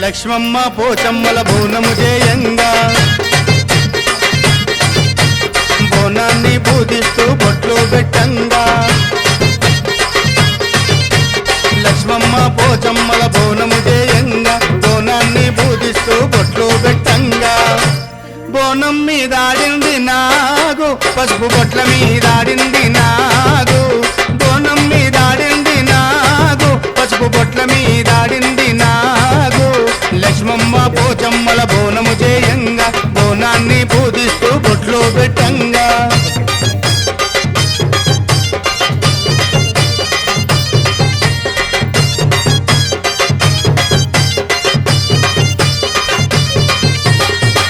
లక్ష్మమ్మ పోచమ్మల బోనము చేయంగా బోనాన్ని పూజిస్తూ బొట్లు పెట్టంగా లక్ష్మమ్మ పోచమ్మల బోనము చేయంగా బోనాన్ని పూజిస్తూ బొట్లు పెట్టంగా బోనం మీదాడింది నాగు పసుపు బొట్ల మీదాడింది నాగు బోనం మీదాడింది నాగు పసుపు బొట్ల మీదాడింది నాగు లక్ష్మమ్మ పోచమ్మల బోనము చేయంగా బోనాన్ని పూజిస్తూ బొట్లు పెట్టంగా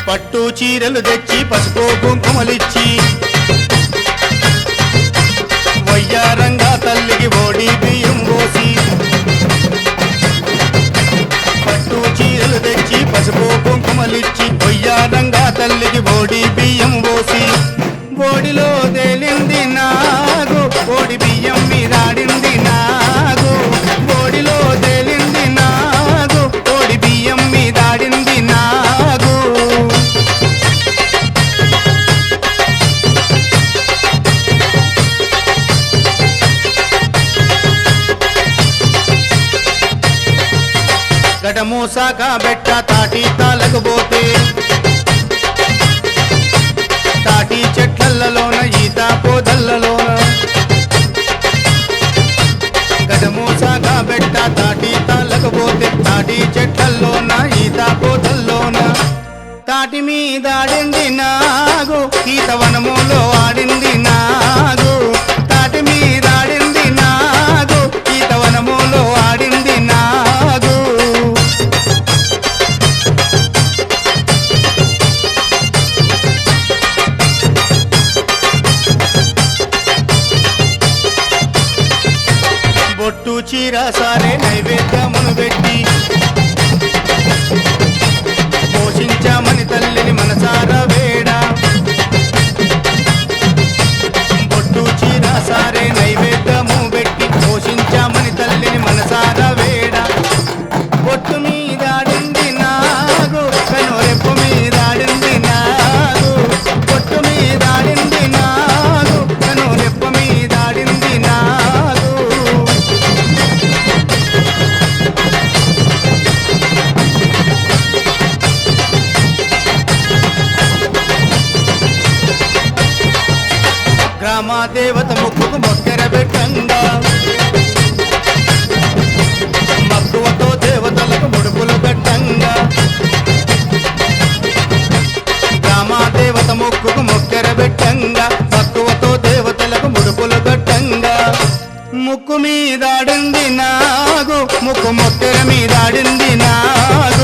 పట్టు చీరలు తెచ్చి పసుపు కుంకుమలిచ్చి వయ్యారంగా తల్లికి ఓడి బియ్యం పోసి పట్టు చీరలు తెచ్చి పసుపు కుంకుమలిచ్చి వయ్యారంగా తల్లికి ఓడి బియ్యం పోసి ఓడిలో తేలింది నాగు ఓడి బియ్యం మీదాడింది నాగు ఓడిలో తేలింది నాగు ఓడి బియ్యం మీదాడింది నాగు గడమూసాక బెట్ట తాటి తాలకపోతే తాటి చెట్లలోన ఈత పోదల్లలోన గడమూసాక బెట్ట తాటి తాలకపోతే తాటి చెట్లలోన ఈత పోదల్లోన తాటి మీదాడింది నాగు ఈతవనములో ఆడింది నాగు తాటి మీదాడింది నాగు ఈతవనములో ఆడింది నాగు బొట్టు చీర సారే నైవేద్యమును పెట్టి పోషించామని తల్లిని మనసారా వేడ బొట్టు చీర సారే నైవేద్యము పెట్టి పోషించామని తల్లిని మనసారా వేడ బొట్టు మీదాడింది నాగు కనురెప్పు మీదాడింది నాగు బొట్టు మీదాడింది నాగు కనురెప్పు మీదాడింది నాగు గ్రామ దేవత ముక్కుకు మొక్కెర పెట్టంగా మక్కువతో దేవతలకు ముడుపులు పెట్టంగా గ్రామ దేవత ముక్కుకు మొక్కెర పెట్టంగా మక్కువతో దేవతలకు ముడుపులు పెట్టంగా ముక్కు మీదాడింది నాగు ముక్కు మొక్కెర మీదాడింది నాగు